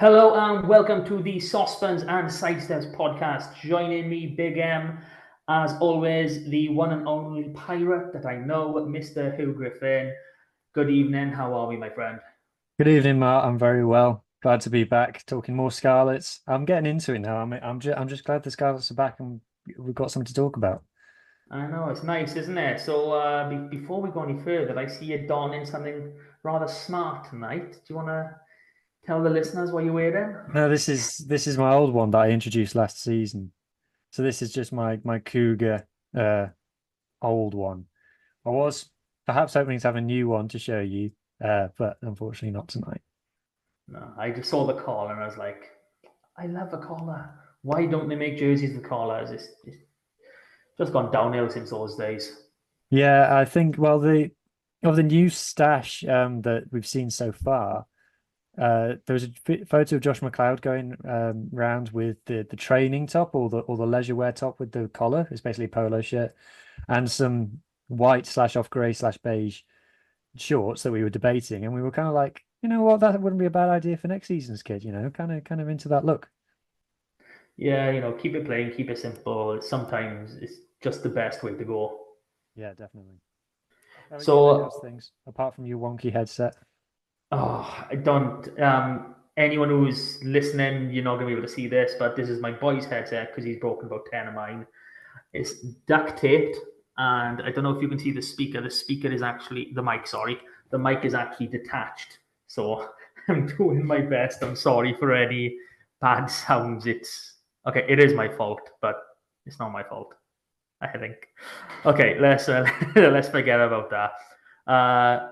Hello and welcome to the Sosbans and Sidesteps podcast. Joining me, Big M, as always, the one and only pirate that I know, Mr. Huw Griffin. Good evening. How are we, my friend? Good evening, Mart. I'm very well. Glad to be back talking more Scarlets. I'm getting into it now. I'm just glad the Scarlets are back and we've got something to talk about. I know it's nice, isn't it? So, before we go any further, I see you donning something rather smart tonight. Do you want to tell the listeners what you're wearing? No, this is my old one that I introduced last season. So this is just my Cougar uh old one. I was perhaps hoping to have a new one to show you, but unfortunately not tonight. No, I just saw the collar and I was like, I love the collar. Why don't they make jerseys with collars? It's just gone downhill since those days. Yeah, I think the of the new stash that we've seen so far. There was a photo of Josh McLeod going round with the training top or the leisure wear top with the collar. It's basically a polo shirt and some white slash off grey slash beige shorts that we were debating, and we were kind of like, you know what, that wouldn't be a bad idea for next season's kid. Kind of into that look. Yeah, keep it plain, keep it simple. Sometimes it's just the best way to go. Yeah, definitely. How are you, mate? How's So, things? Apart from your wonky headset. I don't. Anyone who's listening, you're not gonna be able to see this, but this is my boy's headset because he's broken about 10 of mine. It's duct taped, and I don't know if you can see the speaker. The speaker is actually the mic. Sorry, the mic is actually detached. So I'm doing my best. I'm sorry for any bad sounds. It's okay. It is my fault, but it's not my fault, I think. Okay, let's let's forget about that.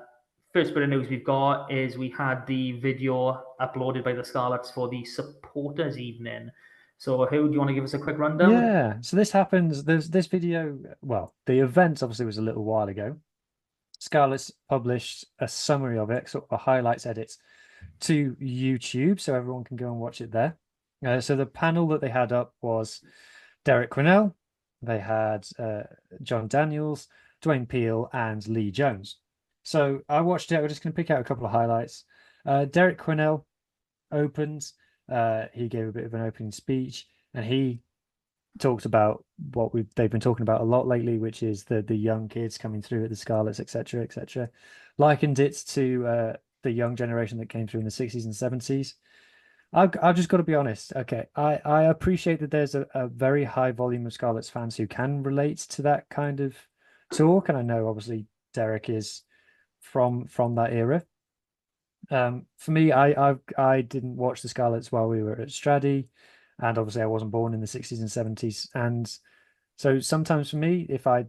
First bit of news we've got is we had the video uploaded by the Scarlets for the supporters evening. So, who do you want to give us a quick rundown? Yeah, so this happens. There's this video. Well, the event obviously was a little while ago. Scarlett's published a summary of it, sort of a highlights edit to YouTube, so everyone can go and watch it there. So the panel that they had up was Derek Quinnell, they had John Daniels, Dwayne Peel, and Lee Jones. So I watched it. We're just going to pick out a couple of highlights. Derek Quinnell opened. He gave a bit of an opening speech, and he talked about what they've been talking about a lot lately, which is the young kids coming through at the Scarlets, etc., etc. Likened it to the young generation that came through in the 60s and 70s. I've just got to be honest. Okay, I appreciate that there's a very high volume of Scarlets fans who can relate to that kind of talk, and I know obviously Derek is from that era. For me, I didn't watch the Scarlets while we were at Strady, and obviously I wasn't born in the 60s and 70s. And so sometimes for me, if I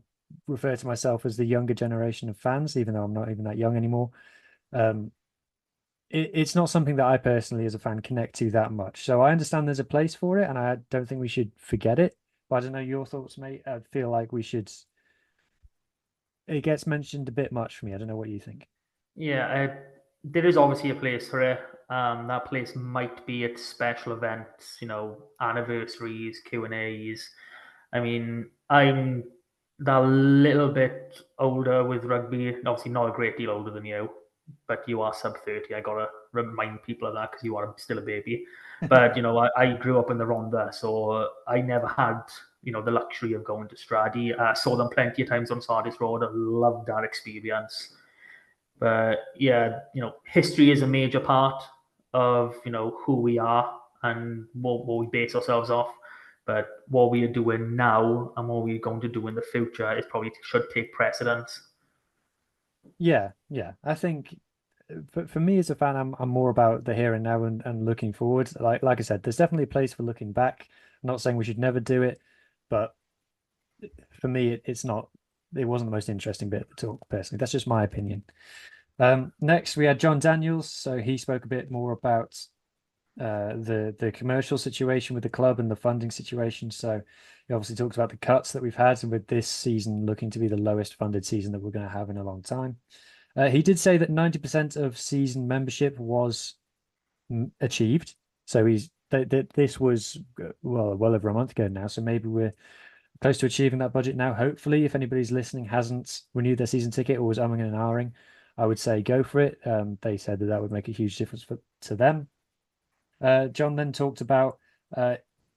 refer to myself as the younger generation of fans, even though I'm not even that young anymore, um, it's not something that I personally, as a fan, connect to that much. So I understand there's a place for it, and I don't think we should forget it. But I don't know your thoughts, mate. I feel like we should. It gets mentioned a bit much for me. I don't know what you think. Yeah, there is obviously a place for it. That place might be at special events, anniversaries, Q&As. I mean, I'm that little bit older with rugby, obviously not a great deal older than you, but you are sub 30. I gotta remind people of that because you are still a baby. But I grew up in the Ronda, so I never had the luxury of going to Stradi. I saw them plenty of times on Sardis Road. I loved that experience. But yeah, history is a major part of who we are and what we base ourselves off. But what we are doing now and what we're going to do in the future is probably should take precedence. Yeah, yeah. I think for me as a fan, I'm more about the here and now and looking forward. Like I said, there's definitely a place for looking back. I'm not saying we should never do it, but for me, it's not. It wasn't the most interesting bit of the talk, personally. That's just my opinion. Next, we had John Daniels. So he spoke a bit more about the commercial situation with the club and the funding situation. So he obviously talks about the cuts that we've had, and with this season looking to be the lowest funded season that we're going to have in a long time. He did say that 90% of season membership was achieved. So this was well over a month ago now. So maybe we're close to achieving that budget now. Hopefully, if anybody's listening hasn't renewed their season ticket or was umming and ahhing, I would say go for it. They said that would make a huge difference to them. John then talked about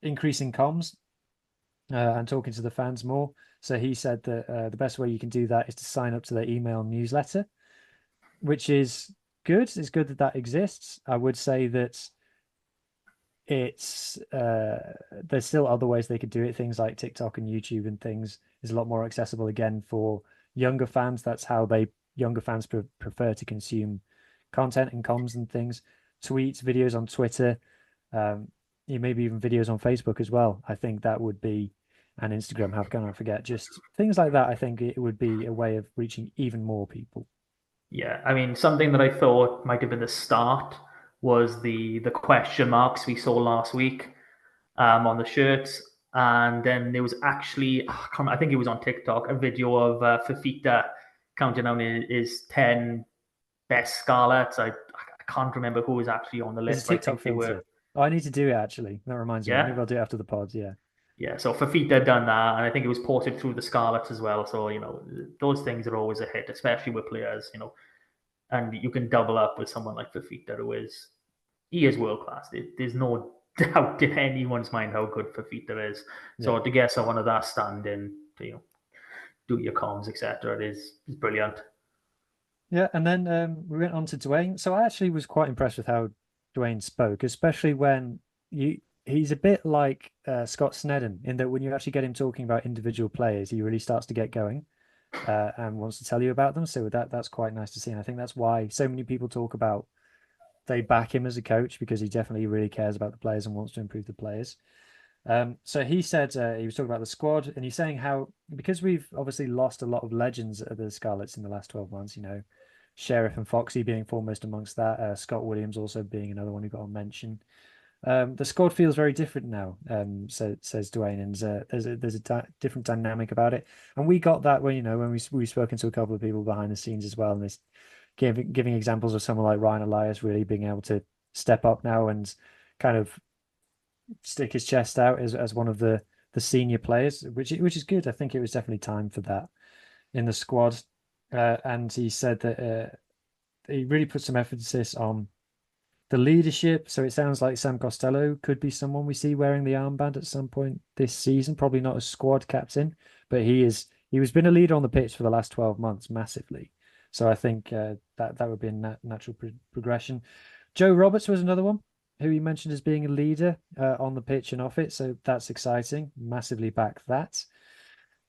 increasing comms and talking to the fans more. So he said that the best way you can do that is to sign up to their email newsletter, which is good. It's good that that exists. I would say that it's there's still other ways they could do it. Things like TikTok and YouTube and things is a lot more accessible again for younger fans. That's how younger fans prefer to consume content and comms and things. Tweets, videos on Twitter, maybe even videos on Facebook as well. I think that would be, and Instagram. How can I forget? Just things like that. I think it would be a way of reaching even more people. Yeah, I mean, something that I thought might have been the start was the question marks we saw last week on the shirts, and then there was actually I think it was on TikTok a video of Fafita counting down his 10 best Scarlets. I can't remember who was actually on the There's a list, but I TikTok think they were. filter. Oh, I need to do it actually. That reminds me. Maybe Yeah, I'll do it after the pod. Yeah. yeah. So Fafita done that, and I think it was ported through the Scarlets as well. So those things are always a hit, especially with players. And you can double up with someone like Fafita, he is world class. There's no doubt in anyone's mind how good Fafita is. Yeah. So to get someone of that standing, do your comms, etc., is brilliant. Yeah, and then we went on to Dwayne. So I actually was quite impressed with how Dwayne spoke, especially when he's a bit like Scott Snedden in that when you actually get him talking about individual players, he really starts to get going and wants to tell you about them. So that's quite nice to see. And I think that's why so many people talk about they back him as a coach because he definitely really cares about the players and wants to improve the players. So he said he was talking about the squad, and he's saying how because we've obviously lost a lot of legends at the Scarlets in the last 12 months, Sheriff and Foxy being foremost amongst that, Scott Williams also being another one who got a mention. The squad feels very different now, says Dwayne, and there's a different dynamic about it, and we got that when we've spoken to a couple of people behind the scenes as well, and this giving examples of someone like Ryan Elias really being able to step up now and kind of stick his chest out as one of the senior players, which is good. I think it was definitely time for that in the squad. And he said that he really put some emphasis on the leadership. So it sounds like Sam Costello could be someone we see wearing the armband at some point this season. Probably not a squad captain, but he was been a leader on the pitch for the last 12 months massively. So I think that would be a natural progression. Joe Roberts was another one who he mentioned as being a leader on the pitch and off it. So that's exciting. Massively back that.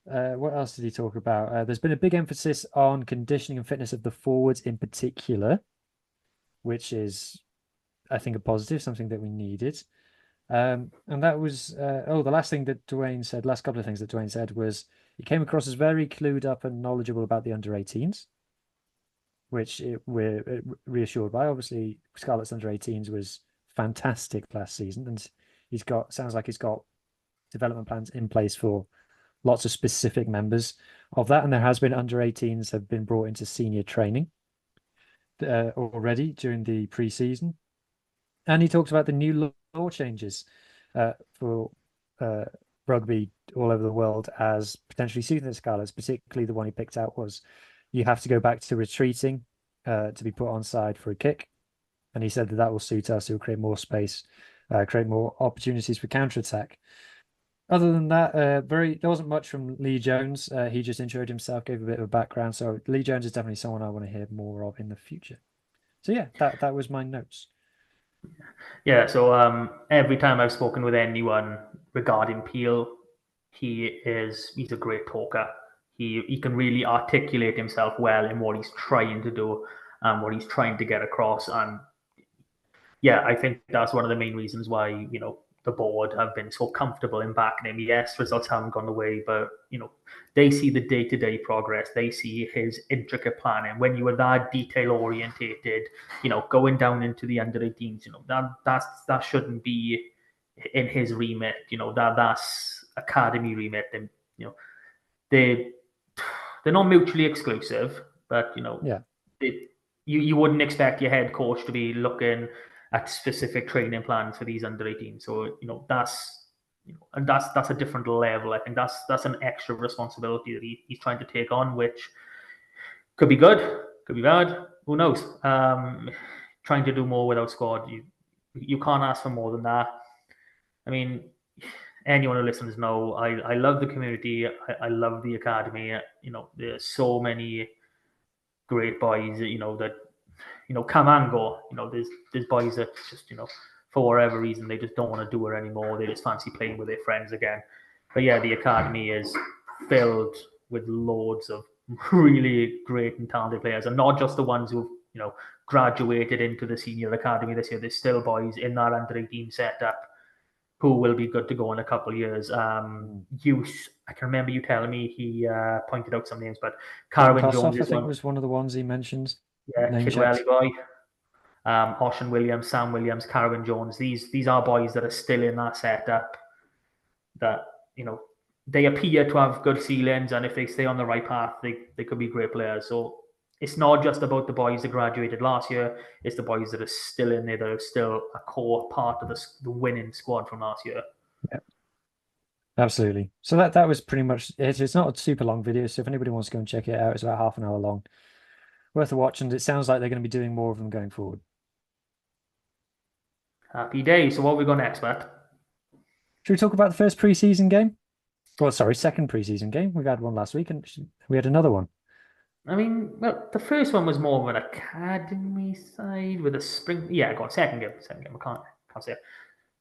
What else did he talk about? There's been a big emphasis on conditioning and fitness of the forwards in particular, which is, I think, a positive, something that we needed. And that was, the last thing that Dwayne said, last couple of things that Dwayne said was he came across as very clued up and knowledgeable about the under 18s, which we're reassured by. Obviously, Scarlet's under 18s was fantastic last season, and sounds like he's got development plans in place for lots of specific members of that, and there has been under 18s have been brought into senior training already during the preseason, and he talks about the new law changes for rugby all over the world as potentially suiting the Scarlets. Particularly the one he picked out was you have to go back to retreating to be put onside for a kick. And he said that will suit us. It will create more space, create more opportunities for counter-attack. Other than that, there wasn't much from Lee Jones. He just introed himself, gave a bit of a background. So Lee Jones is definitely someone I want to hear more of in the future. So yeah, that was my notes. Yeah, so every time I've spoken with anyone regarding Peel, he's a great talker. He can really articulate himself well in what he's trying to do and what he's trying to get across. And yeah, I think that's one of the main reasons why the board have been so comfortable in backing him. Yes, results haven't gone away, but they see the day-to-day progress. They see his intricate planning. When you are that detail orientated, going down into the under 18s, that shouldn't be in his remit. That's academy remit. And they they're not mutually exclusive, but Yeah. You wouldn't expect your head coach to be looking at specific training plans for these under 18. So and that's a different level. I think that's an extra responsibility that he's trying to take on, which could be good, could be bad. Who knows? Trying to do more with our squad, You can't ask for more than that. I mean, anyone who listens know I love the community. I love the academy. There's so many great boys. That come and go. There's boys that just for whatever reason they just don't want to do it anymore. They just fancy playing with their friends again. But yeah, the academy is filled with loads of really great and talented players, and not just the ones who've graduated into the senior academy this year. There's still boys in that under 18 setup who will be good to go in a couple of years. Youth, I can remember you telling me he pointed out some names, but Carwyn Jones Kossoff, I is think, one. was one of the ones he mentioned. Yeah, Name Kidwelly checked. boy, Oshin Williams, Sam Williams, Carwyn Jones. These are boys that are still in that setup that they appear to have good ceilings, and if they stay on the right path, they could be great players. So it's not just about the boys that graduated last year; it's the boys that are still in there, that are still a core part of the winning squad from last year. Yeah, absolutely. So that was pretty much it. It's not a super long video, so if anybody wants to go and check it out, it's about half an hour long. Worth a watch, and it sounds like they're going to be doing more of them going forward. Happy days. So what we got next, Matt? Should we talk about the first preseason game? Well, sorry, second preseason game. We've had one last week, and we had another one. I mean, well, the first one was more of an academy side with a spring. Yeah, go on. Second game. Second game. I can't say it.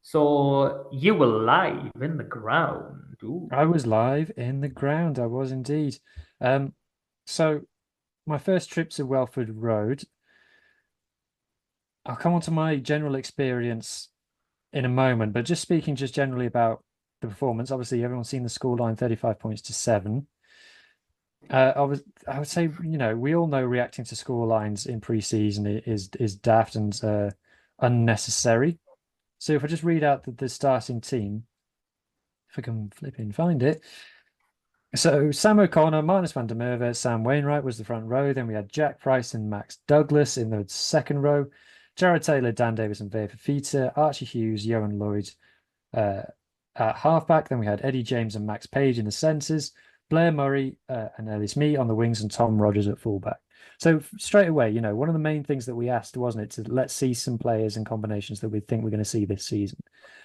So you were live in the ground. Ooh. I was live in the ground. I was indeed. So my first trip to Welford Road. I'll come on to my general experience in a moment, but just speaking just generally about the performance. Obviously, everyone's seen the scoreline, 35 points to 7. I would say, we all know reacting to score lines in pre-season is daft and unnecessary. So if I just read out the starting team, if I can flip in find it. So Sam O'Connor, Marnus van der Merwe, Sam Wainwright was the front row. Then we had Jack Price and Max Douglas in the second row. Jared Taylor, Dan Davis, and Vea Fafita, Archie Hughes, Johan Lloyd at halfback. Then we had Eddie James and Max Page in the centres. Blair Murray and Ellis Mee on the wings, and Tom Rogers at fullback. So straight away, one of the main things that we asked, wasn't it, to let's see some players and combinations that we think we're going to see this season.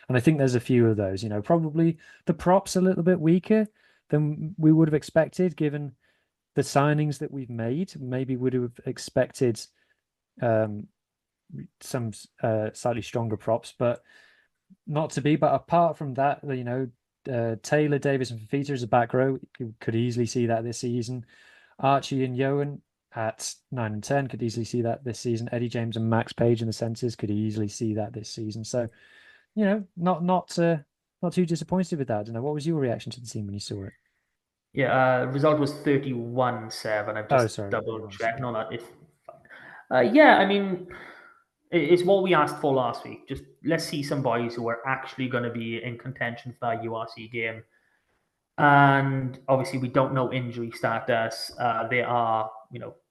And I think there's a few of those. Probably the props a little bit weaker than we would have expected, given the signings that we've made. Maybe would have expected some slightly stronger props, but not to be. But apart from that, Taylor, Davis, and Fafita as a back row, you could easily see that this season. Archie and Johan at 9 and 10 could easily see that this season. Eddie James and Max Page in the centres could easily see that this season. So, not too disappointed with that. I don't know. What was your reaction to the team when you saw it? Yeah, result was 31-7. I've just Sorry, double 31. checked on that. Yeah, I mean, it's what we asked for last week. Just let's see some boys who are actually going to be in contention for that URC game. And obviously, we don't know injury status. There are,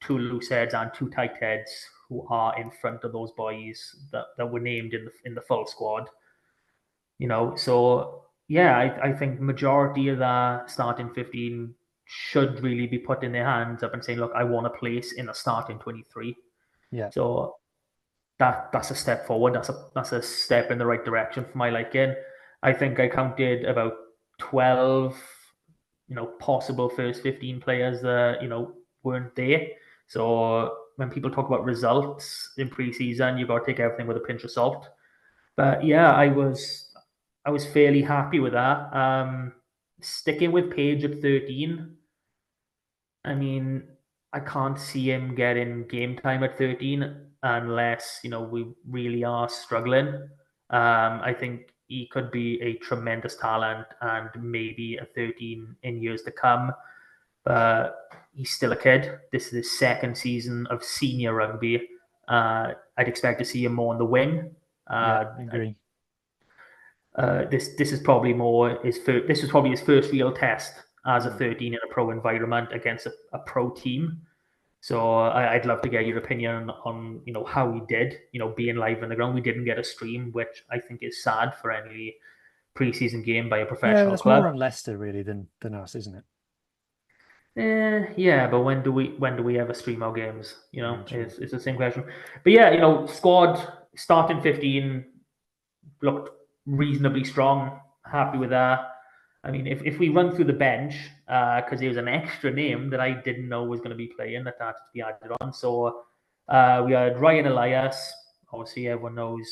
two loose heads and two tight heads who are in front of those boys that were named in the full squad. So yeah, I think majority of the starting 15 should really be put in their hands up and saying, look, I want a place in the starting 23. Yeah. So that's a step forward. That's a step in the right direction for my liking. I think I counted about 12, possible first 15 players that, weren't there. So when people talk about results in preseason, you've got to take everything with a pinch of salt. But yeah, I was fairly happy with that. Sticking with Page at 13, I mean, I can't see him getting game time at 13 unless, we really are struggling. I think he could be a tremendous talent and maybe a 13 in years to come. But he's still a kid. This is his second season of senior rugby. I'd expect to see him more on the wing. I agree. This is probably more this was probably his first real test as a 13 in a pro environment against a pro team. So I'd love to get your opinion on how he did, being live on the ground. We didn't get a stream, which I think is sad for any preseason game by a Yeah, professional that's club. more on Leicester really than us, isn't it? Yeah, but when do we ever stream our games? True. It's the same question. But yeah, squad starting 15. looked reasonably strong. Happy with that. I mean, if we run through the bench, because there was an extra name that I didn't know was going to be playing that had to be added on. So we had Ryan Elias. Obviously, everyone knows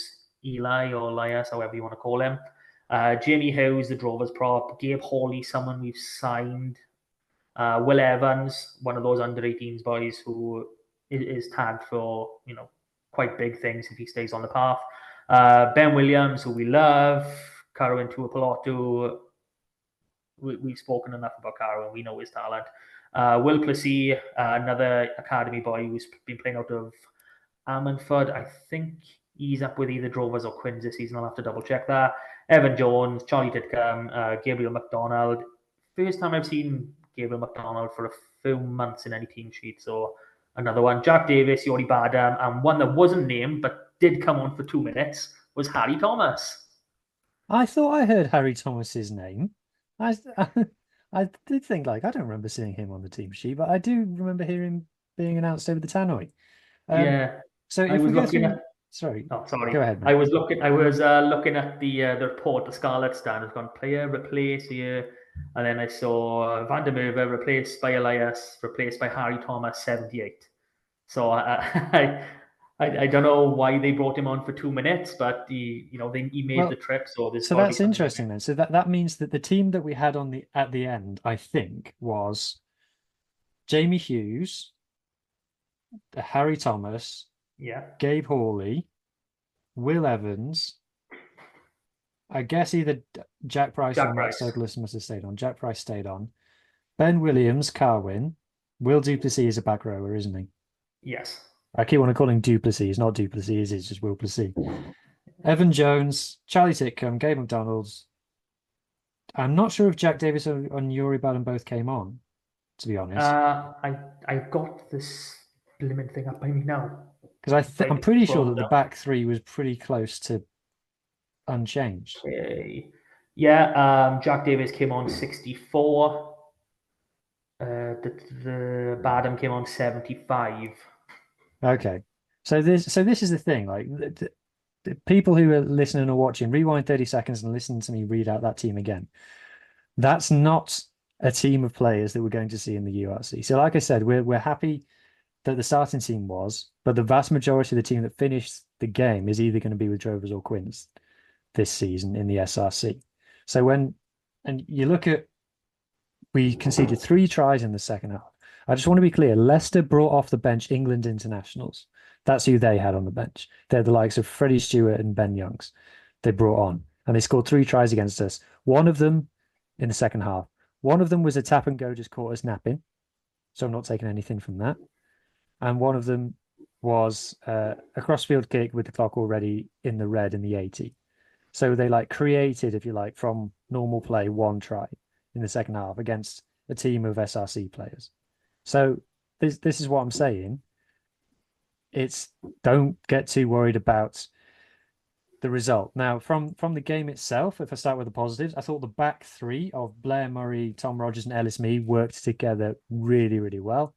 Eli or Elias, however you want to call him. Jamie Hughes, the Drovers prop. Gabe Hawley, someone we've signed. Will Evans, one of those under 18s boys who is tagged for, quite big things if he stays on the path. Ben Williams, who we love. Carwyn Tuapolotu. We've spoken enough about Carwyn. We know his talent. Will Plessy, another academy boy who's been playing out of Ammanford. I think he's up with either Drovers or Quins this season. I'll have to double check that. Evan Jones, Charlie Titcomb, Gabriel McDonald. First time I've seen Gabriel McDonald for a few months in any team sheet. So another one. Jack Davis, Yori Badam, and one that wasn't named but did come on for 2 minutes was Harry Thomas. I thought I heard Harry Thomas's name. I I did think I don't remember seeing him on the team sheet, but I do remember hearing being announced over the tannoy. Yeah, So I if we was go looking through, at. sorry, Oh, sorry. go ahead, I mate. was looking. I was looking at the report. The Scarlet stand has gone player replace here, and then I saw Van der Merwe replaced by Elias, replaced by Harry Thomas, 78. So I don't know why they brought him on for 2 minutes, but he made the Well, trip, so there's so got to be that's something in interesting it. then. So that means that the team that we had on the at the end, I think, was Jamie Hughes, Harry Thomas, Yeah, Gabe Hawley, Will Evans. I guess either Jack Price or Jack Matt Price. Douglas must have stayed on. Jack Price stayed on. Ben Williams, Carwyn. Will Duplessis is a back rower, isn't he? Yes. I keep on calling Duplessis. It's not Duplessis, it's just Will Plessis. Evan Jones, Charlie Titcomb, Gabe McDonald's. I'm not sure if Jack Davis and Yuri Balin both came on, to be honest. I got this blimmin' thing up by me now. Because If I I'm can pretty sure scroll that the down. back three was pretty close to unchanged. Okay. Yeah, Jack Davis came on 64. The Badham came on 75. Okay. So this is the thing. The people who are listening or watching, rewind 30 seconds and listen to me read out that team again. That's not a team of players that we're going to see in the URC. So, like I said, we're happy that the starting team was, but the vast majority of the team that finished the game is either going to be with Drovers or Quins this season in the SRC. So and you look at, we conceded 3 tries in the second half. I just want to be clear, Leicester brought off the bench England internationals. That's who they had on the bench. They're the likes of Freddie Stewart and Ben Youngs. They brought on, and they scored 3 tries against us. One of them in the second half. One of them was a tap and go, just caught us napping. So I'm not taking anything from that. And one of them was a crossfield kick with the clock already in the red in the 80. So they created, if you like, from normal play 1 try in the second half against a team of SRC players. So this is what I'm saying. It's don't get too worried about the result. Now, from the game itself, if I start with the positives, I thought the back three of Blair Murray, Tom Rogers, and Ellis Mee worked together really, really well.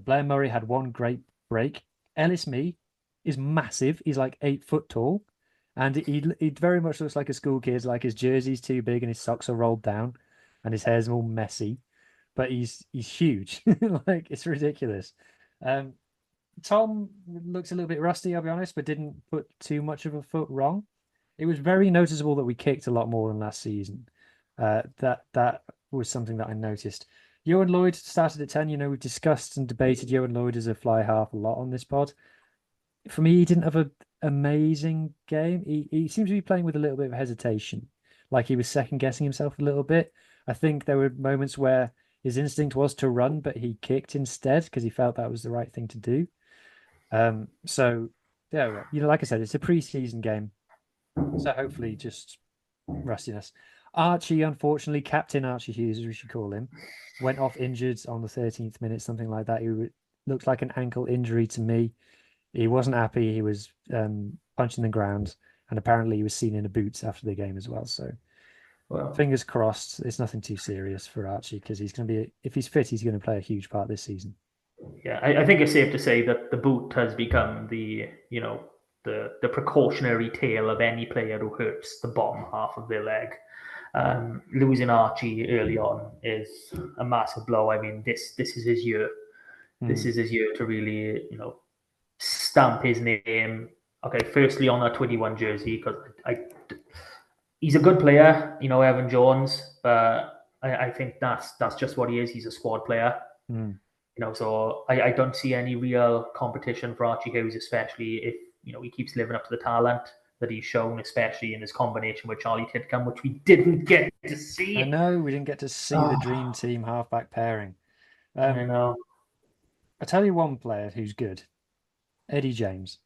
Blair Murray had one great break. Ellis Mee is massive. He's 8 foot tall. And he very much looks like a school kid. His jersey's too big and his socks are rolled down and his hair's all messy. But he's huge. It's ridiculous. Um, Tom looks a little bit rusty, I'll be honest, but didn't put too much of a foot wrong. It was very noticeable that we kicked a lot more than last season. That was something that I noticed. Huw Lloyd started at 10. We've discussed and debated Huw Lloyd as a fly half a lot on this pod. For me, he didn't have an amazing game. He seems to be playing with a little bit of hesitation, like he was second guessing himself a little bit. I think there were moments where his instinct was to run, but he kicked instead because he felt that was the right thing to do. So yeah, like I said, it's a preseason game, so hopefully just rustiness. Archie, unfortunately, Captain Archie Hughes, as we should call him, went off injured on the 13th minute, something like that. He looked like an ankle injury to me. He wasn't happy. He was punching the ground, and apparently he was seen in a boots after the game as well. So Well, fingers crossed, it's nothing too serious for Archie because he's going to be, if he's fit, he's going to play a huge part this season. yeah, I think it's safe to say that the boot has become the the precautionary tale of any player who hurts the bottom half of their leg. Losing Archie early on is a massive blow. I mean, this is his year. This is his year to really, stamp his name. Okay, firstly on that 21 jersey, because he's a good player, Evan Jones, but I think that's just what he is. He's a squad player. Mm. So I don't see any real competition for Archie Hughes, especially if he keeps living up to the talent that he's shown, especially in his combination with Charlie Titcombe, which we didn't get to see. I know we didn't get to see the dream team halfback pairing. I know. I tell you one player who's good, Eddie James.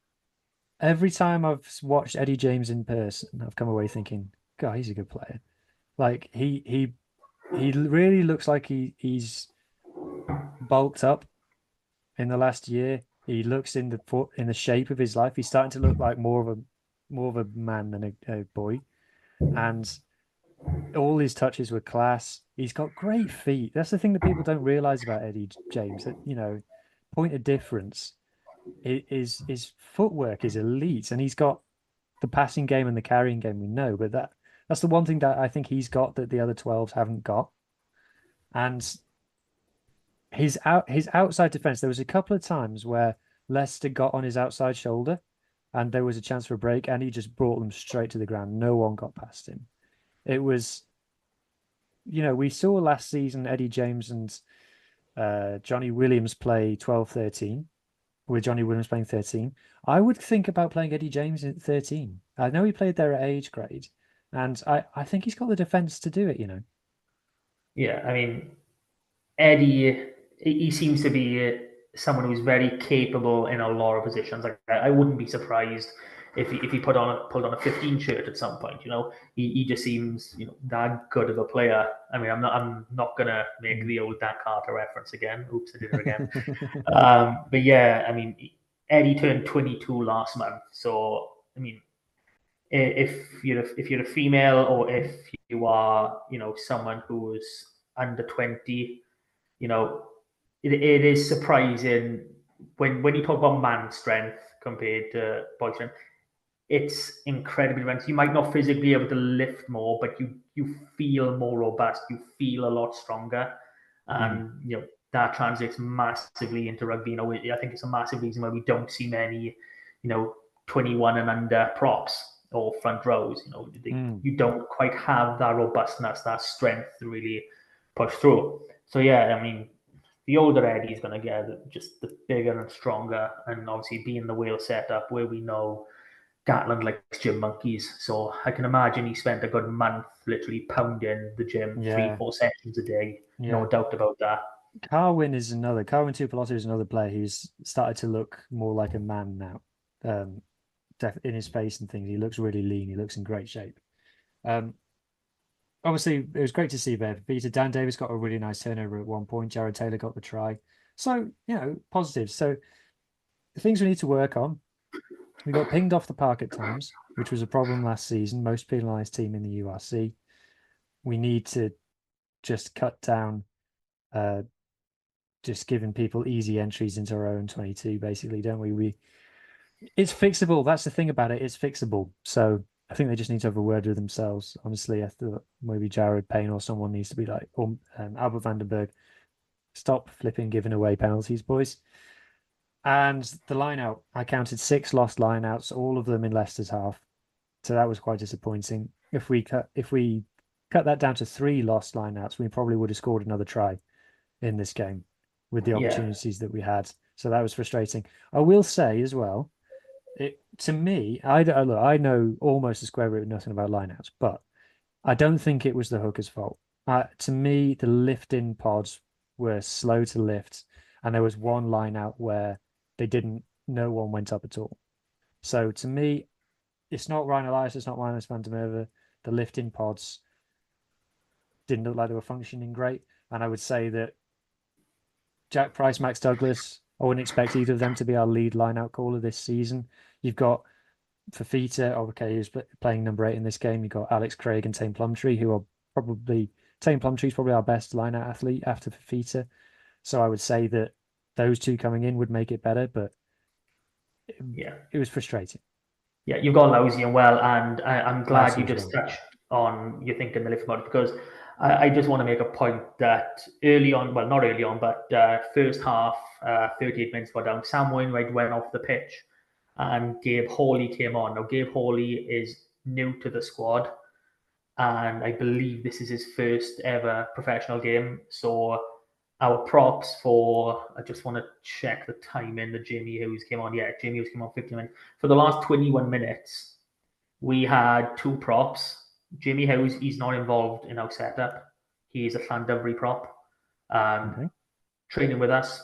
Every time I've watched Eddie James in person, I've come away thinking, God, he's a good player. Like he really looks like he's bulked up in the last year. He looks in the shape of his life. He's starting to look like more of a man than a boy. And all his touches were class. He's got great feet. That's the thing that people don't realize about Eddie James. That point of difference is his footwork is elite, and he's got the passing game and the carrying game we know. But that's the one thing that I think he's got that the other 12s haven't got. And his outside defense, there was a couple of times where Leicester got on his outside shoulder and there was a chance for a break and he just brought them straight to the ground. No one got past him. It was, we saw last season Eddie James and Johnny Williams play 12-13 with Johnny Williams playing 13. I would think about playing Eddie James at 13. I know he played there at age grade and I think he's got the defense to do it, Yeah, I mean, Eddie, he seems to be someone who's very capable in a lot of positions. Like I wouldn't be surprised if he pulled on a 15 shirt at some point. He just seems that good of a player. I mean, I'm not gonna make the old Dan Carter reference again. Oops, I did it again. But yeah, I mean, Eddie turned 22 last month, so I mean, if you're a female or if you are someone who is under 20, it is surprising when you talk about man strength compared to boy strength. It's incredibly immense. You might not physically be able to lift more, but you feel more robust. You feel a lot stronger, and that translates massively into rugby. I think it's a massive reason why we don't see many, 21 and under props or front rows. You don't quite have that robustness, that strength to really push through. So yeah, I mean, the older Eddie's going to get, just the bigger and stronger, and obviously being the Wales setup where we know Gatland likes gym monkeys. So I can imagine he spent a good month literally pounding the gym, 3-4 sessions a day. No doubt about that. Carwyn Tuipulotu is another player who's started to look more like a man now. In his face and things, he looks really lean. He looks in great shape. Obviously, it was great to see there. Peter Dan Davis got a really nice turnover at one point. Jared Taylor got the try. So, positives. So, the things we need to work on. We got pinged off the park at times, which was a problem last season. Most penalised team in the URC. We need to just cut down, just giving people easy entries into our own 22, basically, don't we? It's fixable. That's the thing about it. It's fixable. So I think they just need to have a word with themselves. Honestly, I thought maybe Jared Payne or someone needs to be like, Albert Vandenberg, stop flipping giving away penalties, boys. And the line out, I counted 6 lost line outs, all of them in Leicester's half. So that was quite disappointing. If we cut that down to 3 lost line outs, we probably would have scored another try in this game with the opportunities that we had. So that was frustrating. I will say as well, to me, I know almost a square root of nothing about lineouts, but I don't think it was the hooker's fault. To me, the lift-in pods were slow to lift, and there was one line out where no one went up at all. So to me, it's not Ryan Elias, it's not Linus van der Merwe. The lift-in pods didn't look like they were functioning great, and I would say that Jack Price, Max Douglas, I wouldn't expect either of them to be our lead line-out caller this season. You've got Fafita, who's playing number 8 in this game. You've got Alex Craig and Tame Plumtree, who are Tame Plumtree is probably our best line-out athlete after Fafita. So I would say that those two coming in would make it better, but it was frustrating. Yeah, you've got lousy and well, and I'm glad Last you year's just well. touched on your thinking the lift about it, because I just want to make a point that early on, well, not early on, but first half, 38 minutes were down, Sam Wainwright went off the pitch and Gabe Hawley came on. Now, Gabe Hawley is new to the squad, and I believe this is his first ever professional game. So our props for, I just want to check the timing that Jamie Hughes came on. Yeah, Jamie Hughes came on 50 minutes. For the last 21 minutes, we had two props. Jamie Hughes, he's not involved in our setup. He's a Llandovery prop, um, Okay. training with us.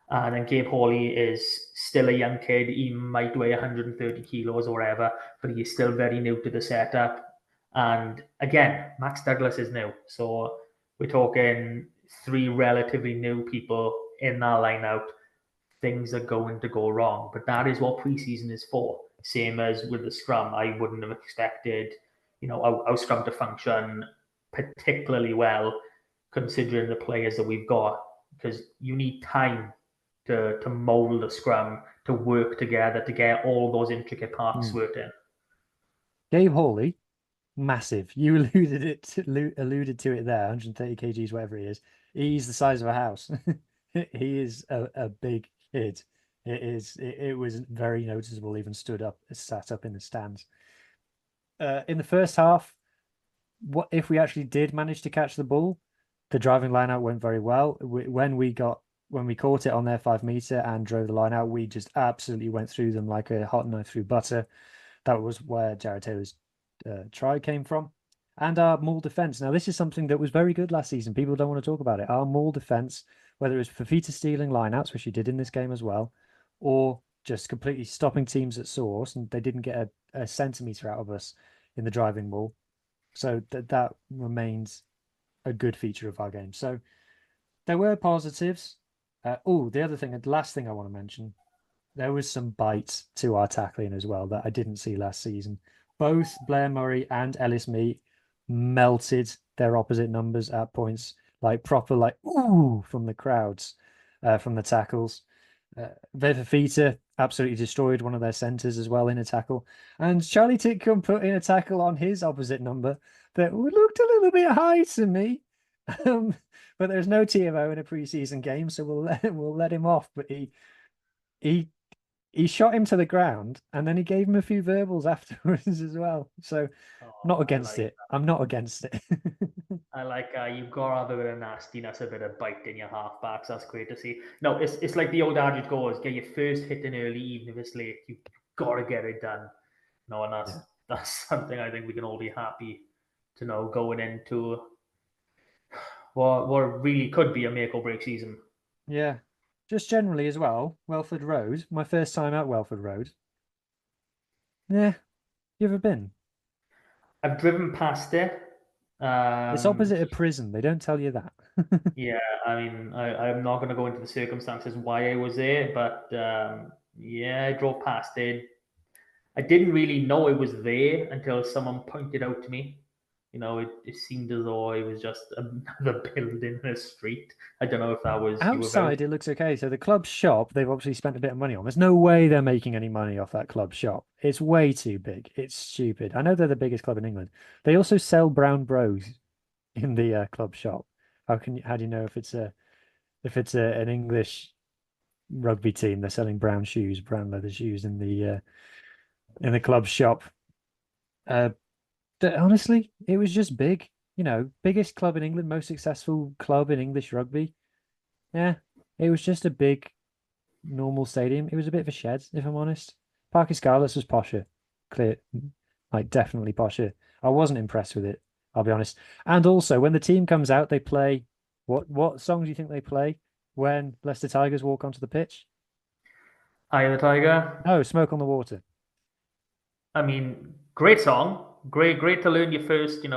And then Gabe Hawley is still a young kid. He might weigh 130 kilos or whatever, but he's still very new to the setup. And again, Max Douglas is new. So we're talking three relatively new people in that lineup. Things are going to go wrong. But that is what preseason is for. Same as with the scrum. I wouldn't have expected, our scrum to function particularly well considering the players that we've got, because you need time to mold a scrum, to work together, to get all those intricate parts Mm. worked in. Gabe Hawley, massive. You alluded to it there, 130 kgs, whatever he is. He's the size of a house. He is a big kid. It was very noticeable, even sat up in the stands. In the first half, what if we actually did manage to catch the ball? The driving line out went very well. When we caught it on their 5 meter and drove the line out, we just absolutely went through them like a hot knife through butter. That was where Jared Taylor's try came from. And our maul defense. Now, this is something that was very good last season. People don't want to talk about it. Our maul defense, whether it was Fafita stealing lineouts, which he did in this game as well, or just completely stopping teams at source, and they didn't get a centimeter out of us in the driving maul. So that remains a good feature of our game. So there were positives. The other thing, the last thing I want to mention, there was some bite to our tackling as well that I didn't see last season. Both Blair Murray and Ellis Meat melted their opposite numbers at points, like proper, like ooh from the crowds, from the tackles. Vevafita absolutely destroyed one of their centers as well in a tackle, and Charlie Titcombe put in a tackle on his opposite number that looked a little bit high to me. Um, but there's no TMO in a preseason game, so we'll let him off. But he he shot him to the ground, and then he gave him a few verbals afterwards as well. So Oh, not against it. I'm not against it. I like you've got to have a bit of nastiness, a bit of bite in your halfbacks. That's great to see. No, it's like the old adage goes: get your first hit in early, even if it's late. You've got to get it done. No, and that's Yeah. that's something I think we can all be happy to know going into what really could be a make or break season. Yeah. Just generally as well, Welford Road, my first time at Welford Road. Yeah, you ever been? I've driven past it. It's Um, opposite a prison. They don't tell you that. yeah, I mean, I'm not going to go into the circumstances why I was there, but yeah, I drove past it. I didn't really know it was there until someone pointed out to me. It seemed as though it was just another building in a street. I don't know if that was you about. Outside, it looks okay. So the club shop, they've obviously spent a bit of money on. There's no way they're making any money off that club shop. It's way too big. It's stupid. I know they're the biggest club in England. They also sell brown bros in the club shop. How do you know if it's an English rugby team? They're selling brown shoes, brown leather shoes in the club shop. Uh, Honestly, it was just big. Biggest club in England, most successful club in English rugby. Yeah, it was just a big normal stadium. It was a bit of a shed, if I'm honest. Parc Y Scarlets was posher, clear, like definitely posher. I wasn't impressed with it, I'll be honest. And also, when the team comes out, they play what song do you think they play when Leicester Tigers walk onto the pitch? Eye of the Tiger. No, Smoke on the Water. I mean, great song. Great to learn your first, ding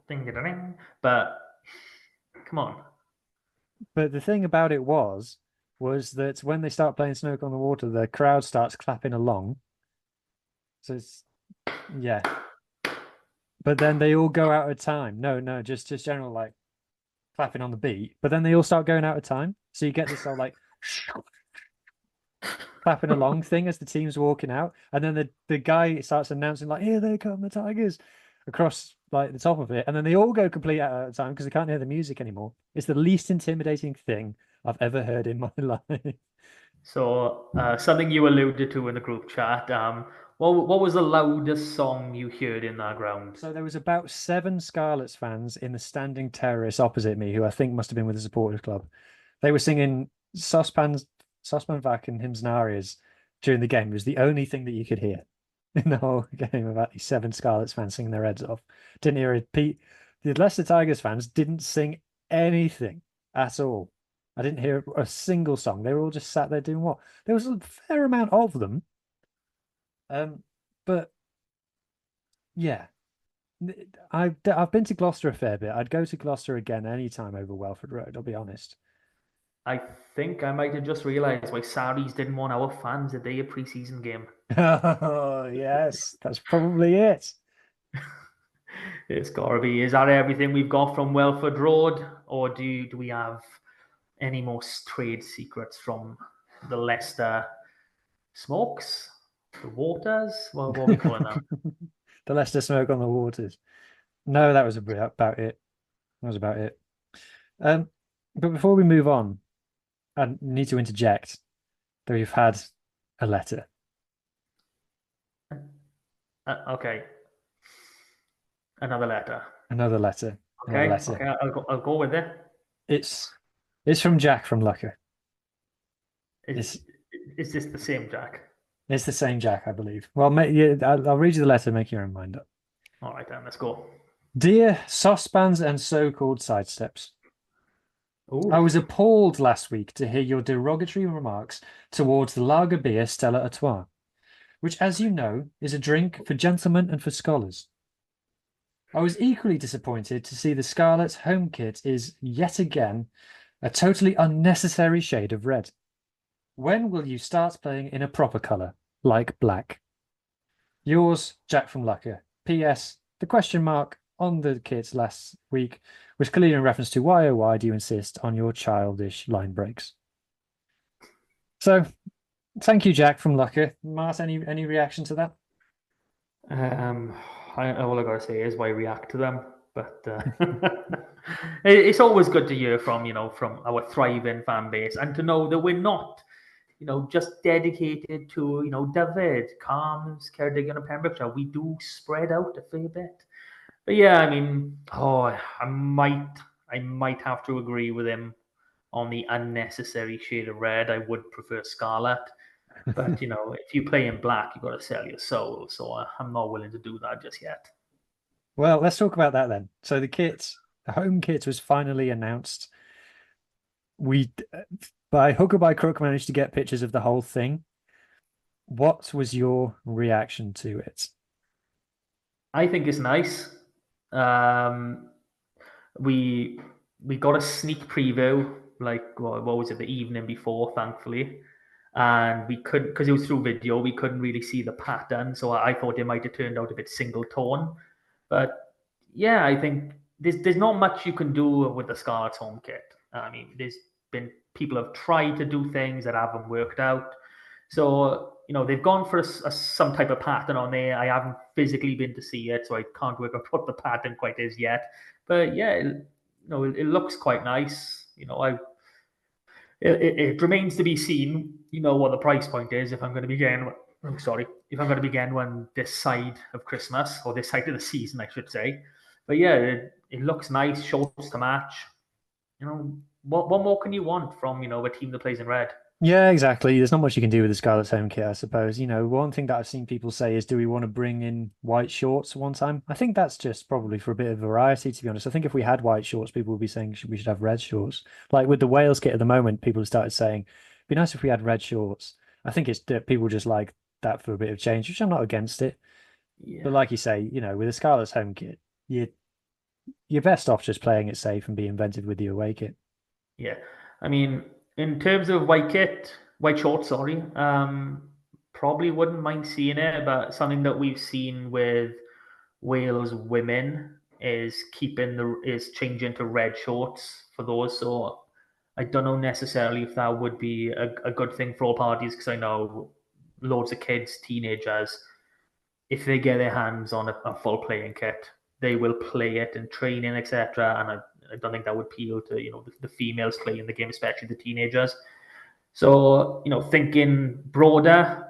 ding ding. But come on. But the thing about it was that when they start playing Smoke on the Water, the crowd starts clapping along. So yeah. But then they all go out of time. No, no, just general like clapping on the beat, but then they all start going out of time. So you get this all like clapping along thing as the team's walking out, and then the guy starts announcing like, "Here they come, the Tigers," across like the top of it, and then they all go complete out of time because they can't hear the music anymore. It's the least intimidating thing I've ever heard in my life. So something you alluded to in the group chat. What was the loudest song you heard in that ground? So there was about 7 Scarlets fans in the standing terrace opposite me, who I think must have been with the supporters club. They were singing Sosbans Vac and Hymns and Arias during the game. It was the only thing that you could hear in the whole game about these 7 Scarlets fans singing their heads off. Didn't hear it. The Leicester Tigers fans didn't sing anything at all. I didn't hear a single song. They were all just sat there doing what? There was a fair amount of them. But yeah, I've been to Gloucester a fair bit. I'd go to Gloucester again any time over Welford Road, I'll be honest. I think I might have just realised why Saris didn't want our fans at their preseason game. Oh, yes, that's probably it. It's gotta be. Is that everything we've got from Welford Road, or do we have any more trade secrets from the Leicester Smokes, the Waters? What are we calling them? The Leicester smoke on the waters. No, that was about it. That was about it. But before we move on, I need to interject that we've had a letter. Okay, another letter. Another letter. Another Okay, letter. I'll go with it. It's it's from Jack from Lucker. Is It's is this the same Jack? it's the same Jack, I believe. Well, yeah, I'll read you the letter, make your own mind up. All right, then let's go. Dear Sosbans and so-called Sidesteps, I was Oof. appalled last week to hear your derogatory remarks towards the lager beer Stella Artois, which, as you know, is a drink for gentlemen and for scholars. I was equally disappointed to see the Scarlet's home kit is, yet again, a totally unnecessary shade of red. When will you start playing in a proper colour, like black? Yours, Jack from Lucker. P.S. The question mark on the kit last week was clearly in reference to why, oh, why do you insist on your childish line breaks? So, thank you, Jack from Lucker. Mart, any reaction to that? Um, all I gotta say is why react to them. But it's always good to hear from from our thriving fan base, and to know that we're not just dedicated to David, Calms, Ceredigion, and Pembrokeshire. We do spread out a fair bit. But yeah, I mean, I might have to agree with him on the unnecessary shade of red. I would prefer scarlet. But if you play in black, you've got to sell your soul. So I'm not willing to do that just yet. Well, let's talk about that then. So the home kit was finally announced. We, by hook or by crook, managed to get pictures of the whole thing. What was your reaction to it? I think it's nice. Um, we we got a sneak preview, like what was it, the evening before, thankfully, and we couldn't, because it was through video, we couldn't really see the pattern. So I thought it might have turned out a bit single tone, but yeah, I think there's not much you can do with the Scarlet's home kit. I mean, there's been people have tried to do things that haven't worked out. So they've gone for some type of pattern on there. I haven't physically been to see it, so I can't work out what the pattern quite is yet. But yeah, it looks quite nice. It remains to be seen. What the price point is if I'm going to be getting. Oh, sorry, if I'm going to be getting one this side of Christmas, or this side of the season, I should say. But yeah, it looks nice, shorts to match. What more can you want from a team that plays in red? Yeah, exactly. There's not much you can do with the Scarlet's home kit, I suppose. One thing that I've seen people say is, do we want to bring in white shorts one time? I think that's just probably for a bit of variety, to be honest. I think if we had white shorts, people would be saying we should have red shorts. Like with the Wales kit at the moment, people have started saying, it'd be nice if we had red shorts. I think it's that people just like that for a bit of change, which I'm not against it. Yeah, But like you say, with the Scarlet's home kit, you're best off just playing it safe and be inventive with the away kit. yeah. I mean, in terms of white shorts, sorry, probably wouldn't mind seeing it, but something that we've seen with Wales women is changing to red shorts for those. So I don't know necessarily if that would be a good thing for all parties, because I know loads of kids, teenagers, if they get their hands on a full playing kit, they will play it in training, etc. And I don't think that would appeal to the females playing the game, especially the teenagers. So thinking broader,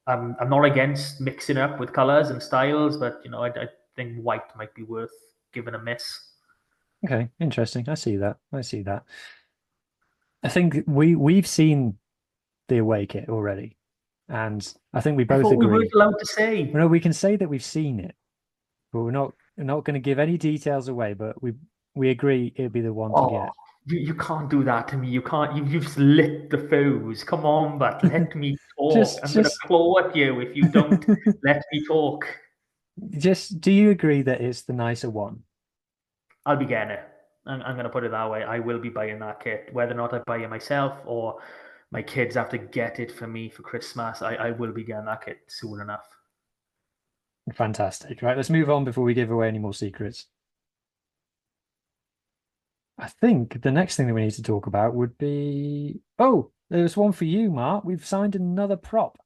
I'm not against mixing up with colors and styles, but I think white might be worth giving a miss. Okay, interesting. I see that. I see that. I think we've seen the away kit already, and I think we I both thought we weren't agree. allowed to Well, say. no, we can say that we've seen it, but we're not going to give any details away. But we agree it'd be the one to Oh, get. you can't do that to me. You can't. You've just lit the fuse. Come on, but let me talk. Just I'm gonna just claw at you if you don't let me talk. just do you agree that it's the nicer one? I'll be getting it. I'm gonna put it that way. I will be buying that kit, whether or not I buy it myself or my kids have to get it for me for Christmas. I will be getting that kit soon enough. Fantastic. Right, let's move on before we give away any more secrets. I think the next thing that we need to talk about would be, oh, there's one for you, Mark. We've signed another prop.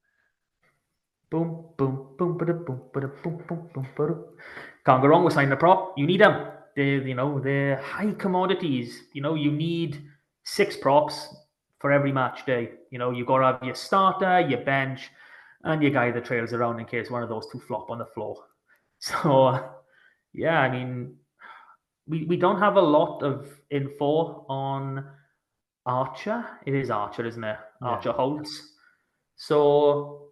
Boom, boom, boom, bada, boom, bada, boom, boom, boom, bada. Can't go wrong with signing a prop. You need them. They're high commodities. You need 6 props for every match day. You've got to have your starter, your bench, and your guy that trails around in case one of those two flop on the floor. So, yeah, I mean, we don't have a lot of info on Archer. It is Archer, isn't it? Yeah. Archer Holtz. So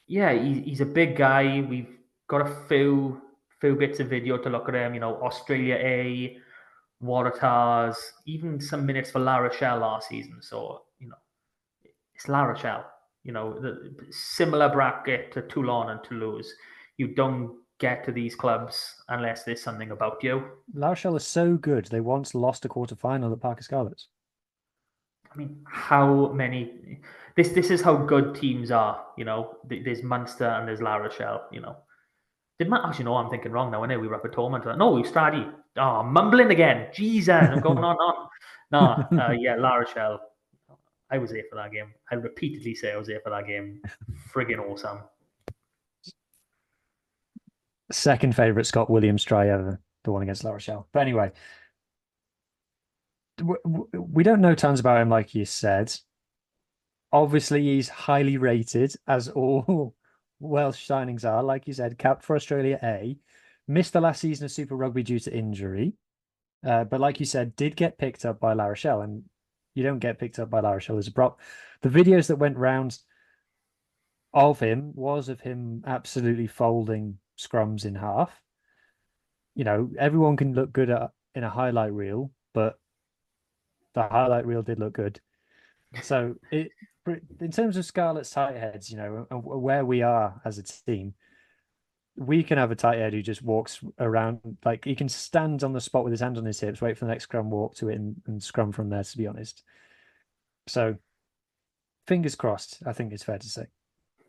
yeah, he's a big guy. We've got a few bits of video to look at him. Australia A, Waratahs, even some minutes for La Rochelle last season. So it's La Rochelle. The similar bracket to Toulon and Toulouse. You don't get to these clubs unless there's something about you. La Rochelle is so good. They once lost a quarter-final at Parc Y Scarlets. I mean, how many? This is how good teams are. There's Munster and there's La Rochelle. Did Man actually no? I'm thinking wrong now. I know we were up at Torment. No, we Stradi. Oh, mumbling again. Jesus, I'm going on. No, yeah, La Rochelle. I was there for that game. I repeatedly say I was there for that game. Friggin' awesome. Second favorite Scott Williams try ever, the one against La Rochelle. But anyway, we don't know tons about him, like you said. Obviously, he's highly rated, as all Welsh signings are. Like you said, capped for Australia A, missed the last season of Super Rugby due to injury. But like you said, did get picked up by La Rochelle, and you don't get picked up by La Rochelle as a prop. The videos that went round of him was of him absolutely folding scrums in half. Everyone can look good in a highlight reel, but the highlight reel did look good. So in terms of Scarlet's tight heads, and where we are as a team, we can have a tight head who just walks around, like he can stand on the spot with his hand on his hips, wait for the next scrum, walk to it, and scrum from there, to be honest. So fingers crossed, I think it's fair to say.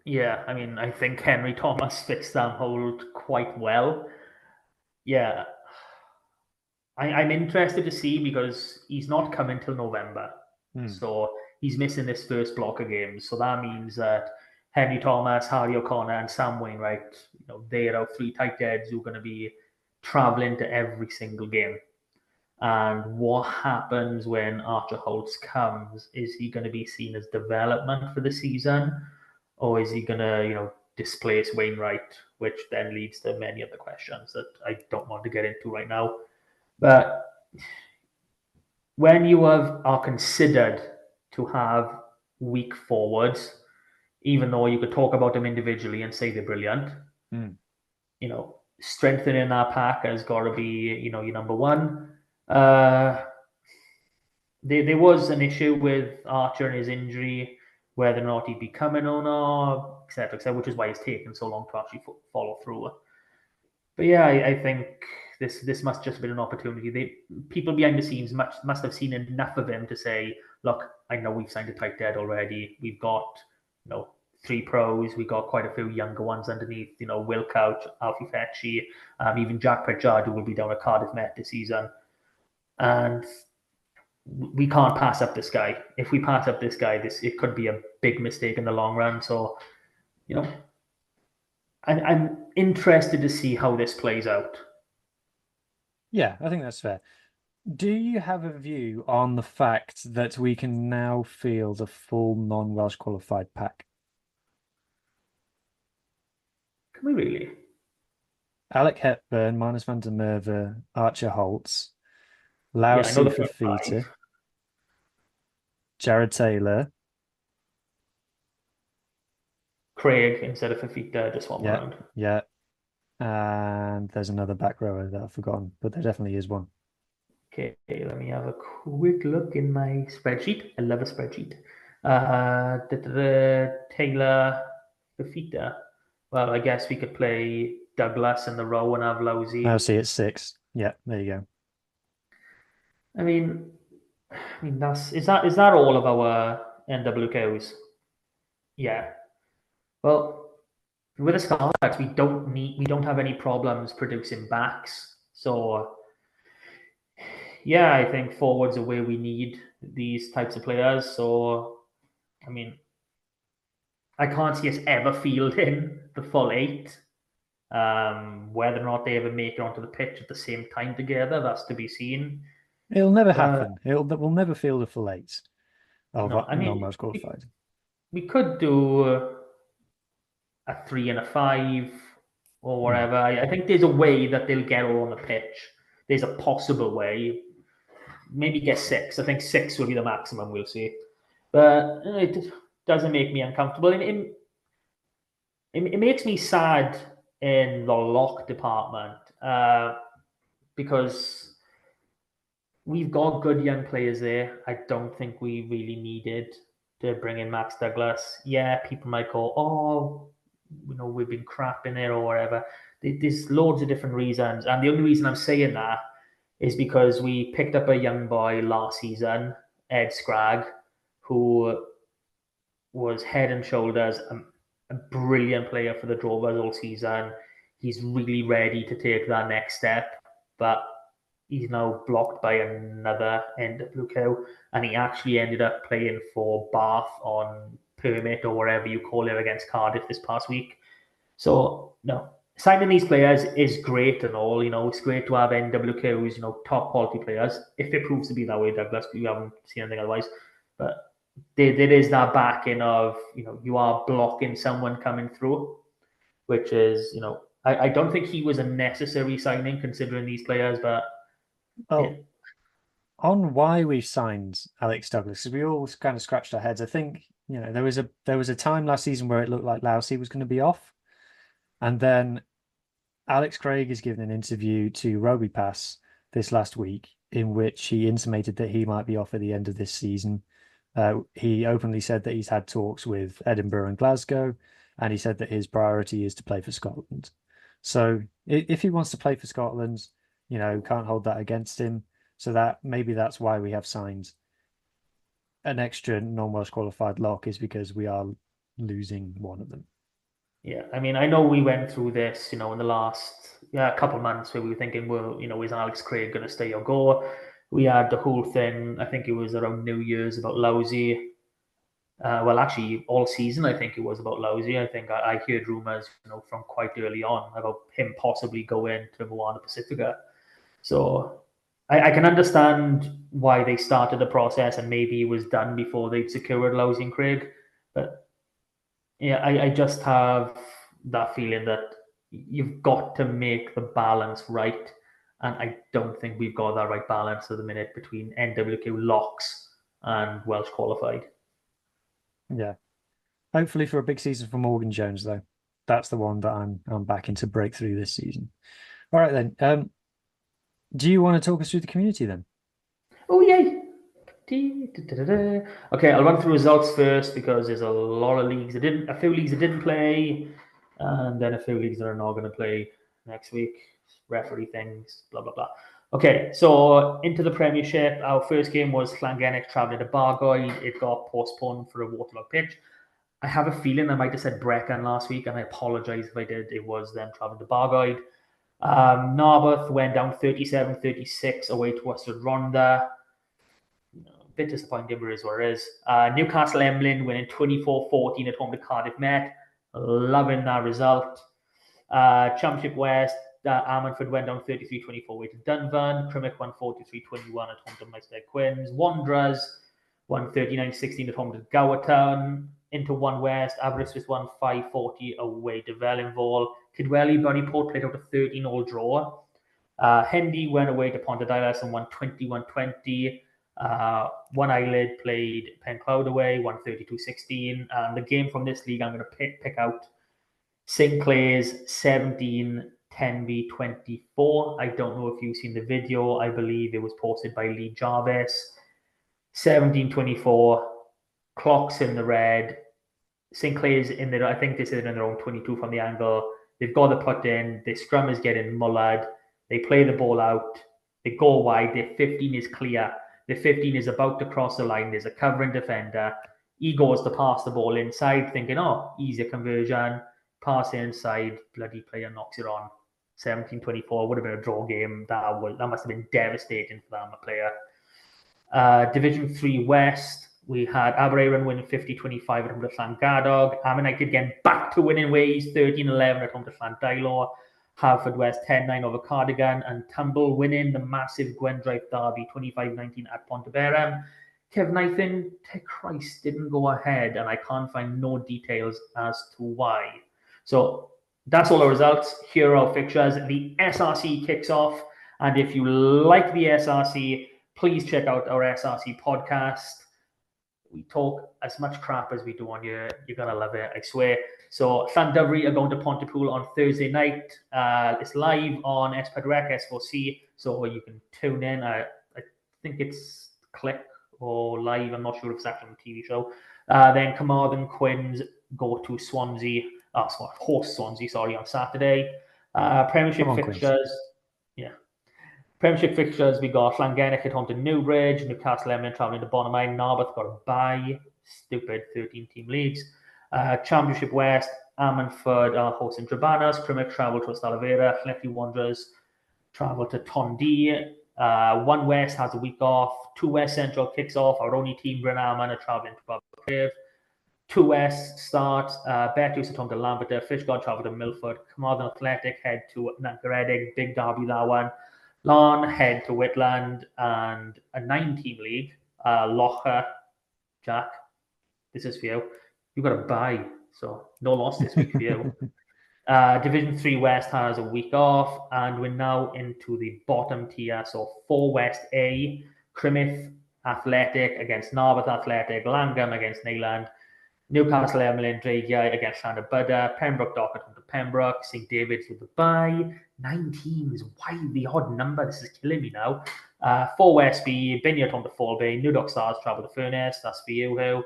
Yeah, I mean, I think Henry Thomas fits that mold quite well. Yeah, I'm interested to see because he's not coming till November. Hmm. So he's missing this first block of games. So that means that Henry Thomas, Harry O'Connor, and Sam Wainwright, they're our three tight heads who are going to be traveling to every single game. And what happens when Archer Holtz comes? Is he going to be seen as development for the season? Or is he going to, displace Wainwright, which then leads to many other questions that I don't want to get into right now. But when you are considered to have weak forwards, even though you could talk about them individually and say they're brilliant, Hmm. Strengthening that pack has got to be, your number one. Uh, there was an issue with Archer and his injury, whether or not he'd be coming or not, etc., which is why it's taken so long to actually follow through. But yeah, I think this must just have been an opportunity. People behind the scenes must have seen enough of him to say, look, I know we've signed a tight dead already. We've got, 3 pros. We've got quite a few younger ones underneath, Will Couch, Alfie Fetchy, even Jack Pritchard, who will be down at Cardiff Met this season. And we can't pass up this guy. If we pass up this guy, it could be a big mistake in the long run. So, you know, I'm interested to see how this plays out. Yeah, I think that's fair. Do you have a view on the fact that we can now field a full non-Welsh qualified pack? Can we really? Alec Hepburn, Marnus van der Merwe, Archer Holtz, Yeah, I know Lousi the front five. Fafita, Jared Taylor. Craig instead of Fafita, just one Yeah, round. yeah. And there's another back rower that I've forgotten, but there definitely is one. Okay, let me have a quick look in my spreadsheet. I love a spreadsheet. Taylor, Fafita. Well, I guess we could play Douglas in the row and have Now Lousy. see it's 6. Yeah, there you go. I mean, that's is that all of our NWKs? Yeah. Well, with the Scarlets, we don't have any problems producing backs. So yeah, I think forwards are where we need these types of players. So I mean, I can't see us ever fielding the full eight. Whether or not they ever make it onto the pitch at the same time together, that's to be seen. It'll never But happen. We'll never field a full 8 of no, I mean, non-Welsh qualified. we could do a 3 and a 5 or Hmm. whatever. I think there's a way that they'll get all on the pitch. There's a possible way. Maybe get 6. I think 6 will be the maximum. We'll see. But it doesn't make me uncomfortable. It makes me sad in the lock department because we've got good young players there. I don't think we really needed to bring in Max Douglas. Yeah, people might go, oh, we've been crap in there or whatever. There's loads of different reasons. And the only reason I'm saying that is because we picked up a young boy last season, Ed Scragg, who was head and shoulders a brilliant player for the Drovers all season. He's really ready to take that next step, but he's now blocked by another NWQ, and he actually ended up playing for Bath on permit or whatever you call it against Cardiff this past week. So no, signing these players is great and all. It's great to have NWQs, top quality players. If it proves to be that way, Douglas, we haven't seen anything otherwise. But there is that backing of you are blocking someone coming through, which is I don't think he was a necessary signing considering these players, but yeah, Well, on why we signed Alex Douglas, because we all kind of scratched our heads. I think there was a time last season where it looked like Lousi was going to be off, and then Alex Craig has given an interview to Roby Pass this last week in which he intimated that he might be off at the end of this season. He openly said that he's had talks with Edinburgh and Glasgow, and he said that his priority is to play for Scotland. So if he wants to play for Scotland, can't hold that against him. So that maybe that's why we have signed an extra non-Welsh qualified lock, is because we are losing one of them. yeah. I mean, I know we went through this, in the last couple of months where we were thinking, well, is Alex Craig going to stay or go? We had the whole thing. I think it was around New Year's about Lousy. Well, actually, all season, I think it was about Lousy. I think I heard rumors, from quite early on about him possibly going to Moana Pacifica. So I can understand why they started the process and maybe it was done before they'd secured Lousy and Craig. But yeah, I just have that feeling that you've got to make the balance right. And I don't think we've got that right balance at the minute between NWQ locks and Welsh qualified. Yeah. Hopefully for a big season for Morgan Jones, though. That's the one that I'm backing to break through this season. All right then. Do you want to talk us through the community then? Oh, yay! Okay, I'll run through results first because there's a lot of leagues that didn't, a few leagues that didn't play, and then a few leagues that are not going to play next week. Referee things, blah blah blah. Okay, so into the Premiership, our first game was Llangennech travelling to Bargoed. It got postponed for a waterlogged pitch. I have a feeling I might have said Brecon last week, and I apologise if I did. It was them travelling to Bargoed. Narberth went down 37-36 away to Western Ronda. bit disappointing, but it is what it is. Newcastle Emlyn winning 24-14 at home to Cardiff Met. Loving that result. Championship West, Ammanford went down 33-24 away to Dunvan. Crymych won 43-21 at home to Meister Quins. Wanderers won 39-16 at home to Gowertown. Into One West, Aberystwyth won 5-40 away to Wellinville. Kidwelly, Bunnyport played out a 13-all draw. Hendy went away to Pontardaras and won 21-20. One Eyelid played Pencloud away, won 32-16. And the game from this league I'm going to pick out St. Clair's 17 10v24. I don't know if you've seen the video. I believe it was posted by Lee Jarvis. 17-24, clocks in the red. St. Clair's in there. I think this is in their own 22 from the angle. They've got the put in. The scrum is getting mullered. They play the ball out. They go wide. Their 15 is clear. The 15 is about to cross the line. There's a covering defender. He goes to pass the ball inside, thinking, oh, easier conversion. Pass inside. Bloody player knocks it on. 17-24 would have been a draw game. That must have been devastating for that player. Division 3 West, we had Aberaeron winning 50-25 at home to Llangadog. Ammanite getting back to winning ways, 13-11 at home to Llandilo. Harford West 10-9 over Cardigan, and Tumble winning the massive Gwendrife derby 25-19 at Pontevedra. Cefnithin, to Christ, didn't go ahead, and I can't find no details as to why. So that's all the results. Here are our fixtures. The SRC kicks off, and if you like the SRC, please check out our SRC podcast. We talk as much crap as we do on here. You're going to love it, I swear. So Llandovery are going to Pontypool on Thursday night. It's live on S4C, S4C, so you can tune in. I think it's Click or Live. I'm not sure if it's actually on the TV show. Then Carmarthen Quins go to Swansea. Host Swansea, on Saturday. Premiership fixtures. Yeah. Premiership fixtures, we got Llangennech at home to Newbridge, Newcastle Emlyn travelling to Bonamine, Narberth got a bye, stupid 13-team leagues. Championship West, Ammanford are hosting Trebanas, Crymych travel to Ystadllefair, Llanelli Wanderers travel to Tondy. One West has a week off, 2 West Central kicks off, our only team, Bryn Aman, are travelling to Barclay. 2 West starts, Betus at home to Lamberter, Fishguard travel to Milford, Carmarthen Athletic head to Nancaredig, big derby that one. Larne head to Whitland, and a 9-team league. Locher, Jack, this is for you. You've got a bye, so no loss this week for you. Division 3 West has a week off, and we're now into the bottom tier. So 4 West A, Crymych Athletic against Narberth Athletic, Langham against Neyland, Newcastle Emlyn, Dreigiau against Llanybydr, Pembroke Dock at home to Pembroke, St David's with the bye. 9 teams, why the odd number? This is killing me now. 4 West B, Binyard home to Falbay, New Dock Stars travel to Furness, that's for you, Huw.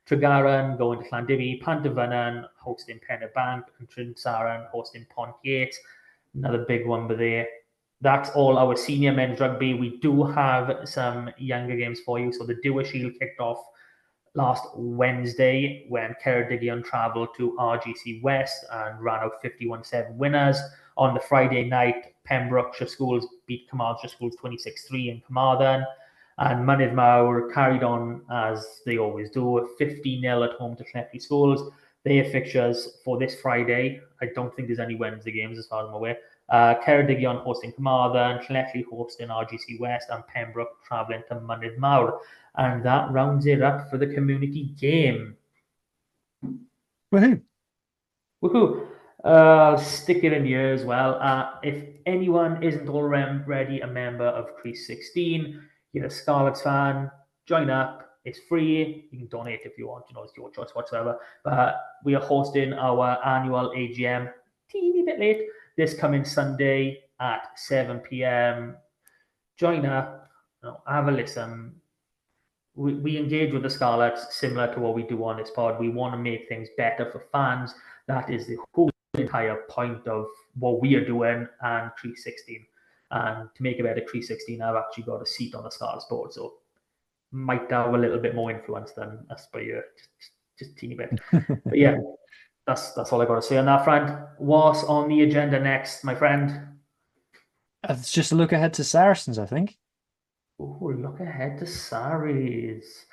Tregaron going to Llandibby, Pantyfynon hosting Pennebank, and Trinsaran hosting Pontyates. Another big one there. That's all our senior men's rugby. We do have some younger games for you. So the Dewar Shield kicked off last Wednesday when Ceredigion travelled to RGC West and ran out 51-7 winners. On the Friday night, Pembrokeshire Schools beat Carmarthenshire Schools 26-3 in Carmarthen. And Mynydd Mawr carried on as they always do, 50-0 at home to Llanelli Schools. Their fixtures for this Friday, I don't think there's any Wednesday games as far as I'm aware. Ceredigion hosting Carmarthen, Llanelli hosting RGC West, and Pembroke travelling to Mynydd Mawr. And that rounds it up for the community game. Woohoo! Woohoo! I'll stick it in here as well. If anyone isn't already a member of Crease 16, you're a Scarlets fan, join up. It's free. You can donate if you want. It's your choice whatsoever. But we are hosting our annual AGM, teeny bit late, this coming Sunday at 7 p.m. Join up. Have a listen. We engage with the Scarlets similar to what we do on this pod. We want to make things better for fans. That is the whole entire point of what we are doing and Crease 16. And to make a better Crease 16, I've actually got a seat on the Scarlets board, so might have a little bit more influence than us by just a teeny bit. But yeah, that's all I got to say on that front. What's on the agenda next, my friend? It's just a look ahead to Saracens, I think. Oh, look ahead to Saris.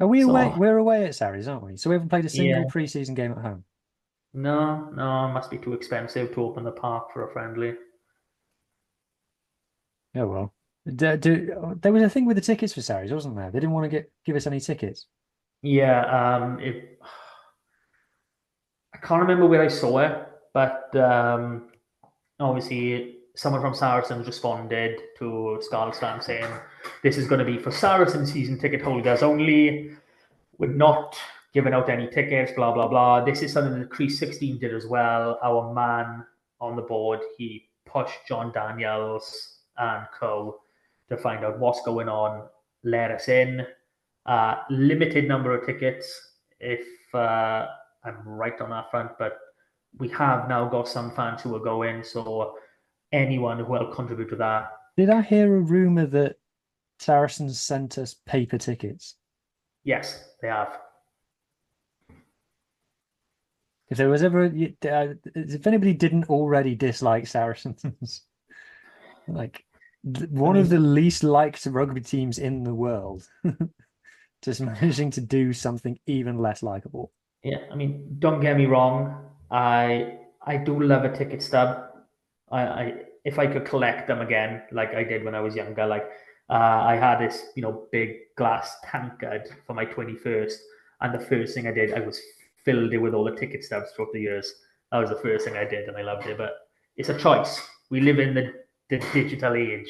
Are we away? So, We're away at Sarries, aren't we? So we haven't played a yeah, single preseason game at home. no, it must be too expensive to open the park for a friendly. Oh well. There was a thing with the tickets for Sarries, wasn't there? They didn't want to give us any tickets. Yeah, I can't remember where I saw it, but obviously someone from Saracens responded to Scarlets fan saying this is going to be for Saracen season ticket holders only. We're not giving out any tickets, blah, blah, blah. This is something that Crease 16 did as well. Our man on the board, he pushed John Daniels and co to find out what's going on, let us in. Limited number of tickets, if I'm right on that front, but we have now got some fans who are going, so anyone who will contribute to that. Did I hear a rumor that Saracens sent us paper tickets? Yes, they have. If there was ever, if anybody didn't already dislike Saracens, like I one of the mean, least liked rugby teams in the world, just managing to do something even less likable. yeah, I mean, don't get me wrong. I do love a ticket stub. I if I could collect them again, like I did when I was younger, like I had this, big glass tankard for my 21st, and the first thing I did, I was filled it with all the ticket stubs throughout the years. That was the first thing I did, and I loved it. But it's a choice. We live in the digital age.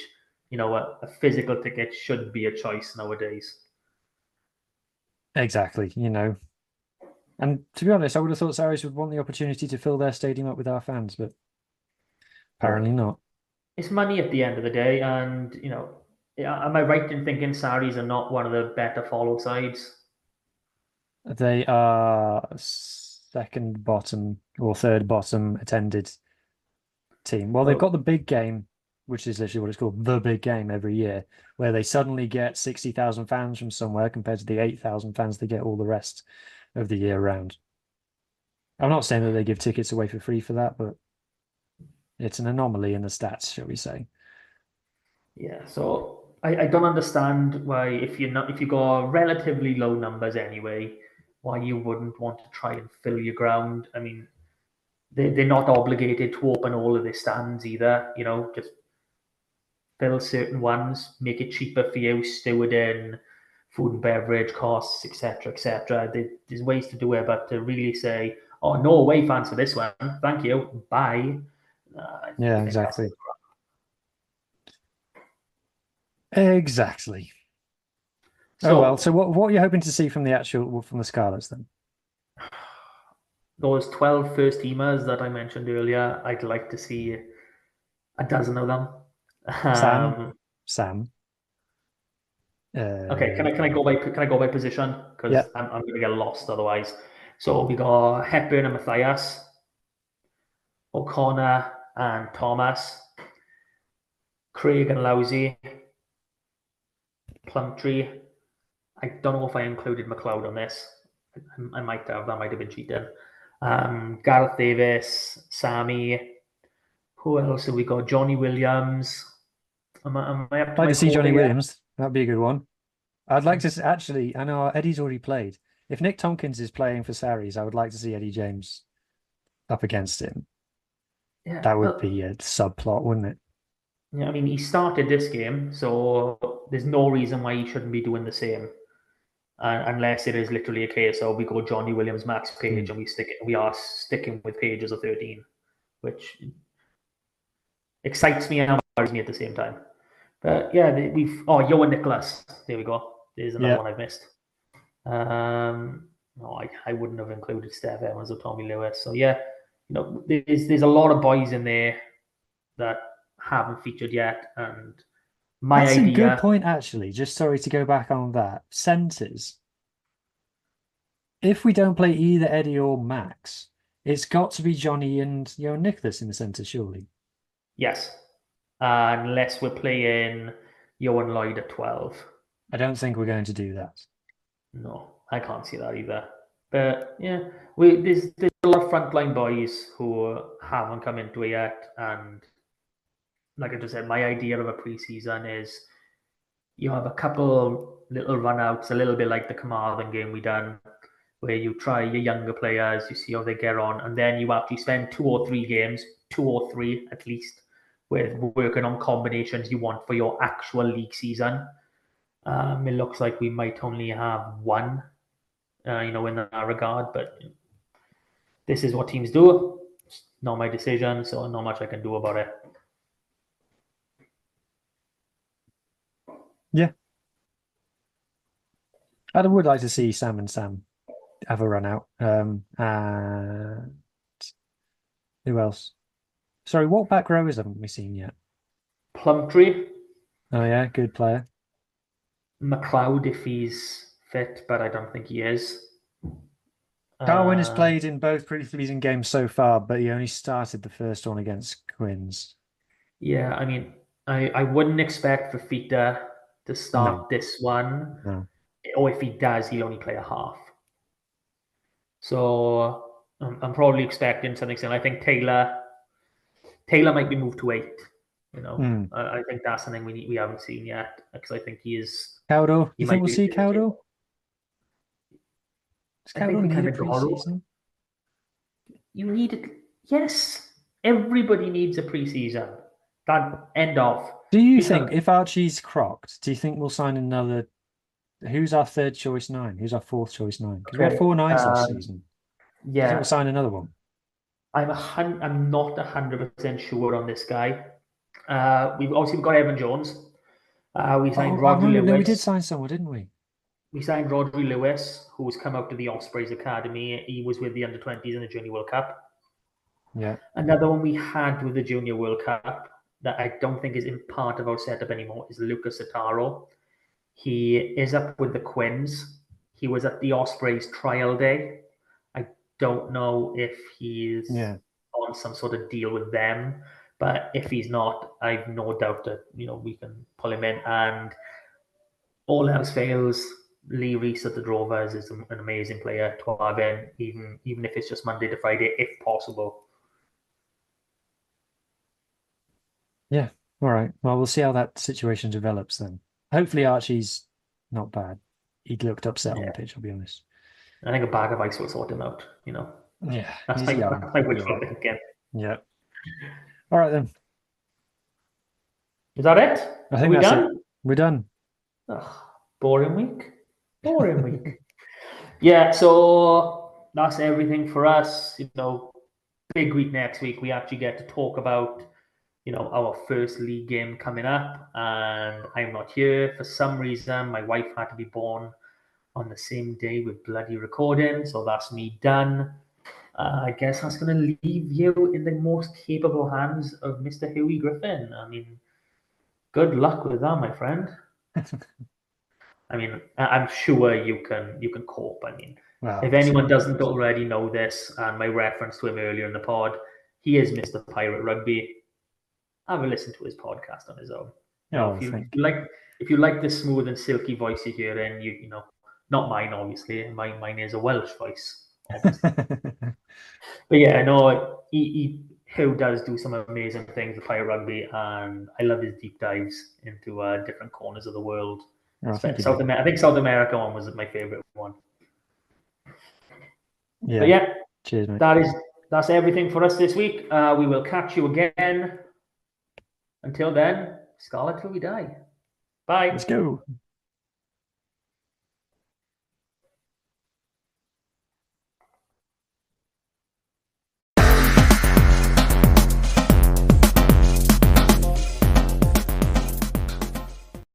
A physical ticket should be a choice nowadays. Exactly, And to be honest, I would have thought Sarries would want the opportunity to fill their stadium up with our fans, but apparently Well, not. it's money at the end of the day, and am I right in thinking Saris are not one of the better followed sides? They are second bottom or third bottom attended team. Well, they've got Well, the big game, which is literally what it's called, the big game every year, where they suddenly get 60,000 fans from somewhere compared to the 8,000 fans they get all the rest of the year round. I'm not saying that they give tickets away for free for that, but it's an anomaly in the stats, shall we say. yeah. So I don't understand why if you got relatively low numbers anyway, why you wouldn't want to try and fill your ground. I mean, they're not obligated to open all of their stands either. Just fill certain ones, make it cheaper for you, steward in food and beverage costs, etc., etc. There's ways to do it, but to really say, "Oh, no away fans for this one, thank you, bye." I Yeah, think that's exactly. Exactly. Oh well, so so. what are you hoping to see from the Scarlets then? Those 12 first teamers that I mentioned earlier, I'd like to see a dozen of them. Sam, Um, Sam. okay, can I go by position Yeah, because I'm going to get lost otherwise. So we got Hepburn and Matthias, O'Connor and Thomas, Craig and Lousy, Plumtree. I don't know if I included McLeod on this. I might have. That might have been cheating. Gareth Davis, Sammy. Who else have we got? Johnny Williams. Am I up I'd to like my to see quota Johnny yet? Williams. That'd be a good one. I'd like to actually. I know Eddie's already played. If Nick Tompkins is playing for Sarries, I would like to see Eddie James up against him. Yeah, That would well, be a subplot, wouldn't it? yeah, I mean, he started this game, so there's no reason why he shouldn't be doing the same, unless it is literally a case of we go Johnny Williams, Max Hmm. Page, and we are sticking with Page as a 13, which excites me and worries me at the same time. But yeah, Johan Nicholas. There we go. There's another Yeah, one I've missed. No, I wouldn't have included Steph Evans or Tommy Lewis. So yeah, there's a lot of boys in there that haven't featured yet, and my that's a good idea. point, actually. Just sorry to go back on that. Centres. If we don't play either Eddie or Max, it's got to be Johnny and Nicholas in the centre, surely. Yes, unless we're playing Johan Lloyd at 12. I don't think we're going to do that. No, I can't see that either. But yeah, there's a lot of frontline boys who haven't come into it yet, and like I just said, my idea of a preseason is you have a couple little run-outs, a little bit like the Carmarthen game we done, where you try your younger players, you see how they get on, and then you actually spend 2 or 3 games, 2 or 3 at least, with working on combinations you want for your actual league season. It looks like we might only have one, in that regard, but this is what teams do. It's not my decision, so not much I can do about it. Yeah. I would like to see Sam and Sam have a run out. And who else? Sorry, what back rowers haven't we seen yet? Plumtree, Oh yeah, good player. McLeod if he's fit, but I don't think he is. Darwin has played in both preseason games so far, but he only started the first one against Quins. Yeah, I mean, I wouldn't expect Fafita to start No. this one, No. or if he does, he'll only play a half. So I'm probably expecting something similar. I think Taylor might be moved to 8. I think that's something we haven't seen yet, because I think Cowdell. he You think might we'll be. see Cowdell? Does I think Cowdell we need kind a of Goro. preseason? You need it. Yes, everybody needs a preseason. That end of. Do you Because think if Archie's crocked, do you think we'll sign another? Who's our third choice 9? Who's our fourth choice 9? Because we had okay, 4 9s last season. Do you think we'll yeah, sign another one? I'm not 100% sure on this guy. We've got Evan Jones. We signed Oh, I Rodri remember. No, we did Lewis. sign someone, didn't we? We signed Rodri Lewis, who's come out to the Ospreys Academy. He was with the under-20s in the Junior World Cup. Yeah. Another one we had with the Junior World Cup that I don't think is in part of our setup anymore is Lucas Sataro. He is up with the Quins. He was at the Ospreys trial day. I don't know if he's on some sort of deal with them, but if he's not, I've no doubt that we can pull him in. And all else fails, Lee Reese at the Drovers is an amazing player to have in, even if it's just Monday to Friday, if possible. Yeah. All right. Well, we'll see how that situation develops then. Hopefully Archie's not bad. He looked upset on the pitch, I'll be honest. I think a bag of ice will sort him out. Yeah. That's He's young. my wishful thinking. Yeah. All right then. Is that it? I think Are we that's done? it. We're done. Ugh, boring week. Boring week. Yeah, so that's everything for us. Big week next week. We actually get to talk about, our first league game coming up, and I'm not here for some reason. My wife had to be born on the same day with bloody recording, so that's me done. I guess that's going to leave you in the most capable hands of Mr. Huey Griffin. I mean, good luck with that, my friend. I mean, I'm sure you can cope. I mean, if anyone doesn't already know this, and my reference to him earlier in the pod, he is Mr. Pirate Rugby. Have a listen to his podcast on his own. If you like the smooth and silky voice you hear, then not mine, obviously. Mine is a Welsh voice, obviously. But yeah, I know Huw does do some amazing things with Pirate Rugby, and I love his deep dives into different corners of the world. I think South America one was my favorite one. Yeah. But yeah, cheers, mate. That's everything for us this week. We will catch you again. Until then, Scarlet till we die. Bye. Let's go.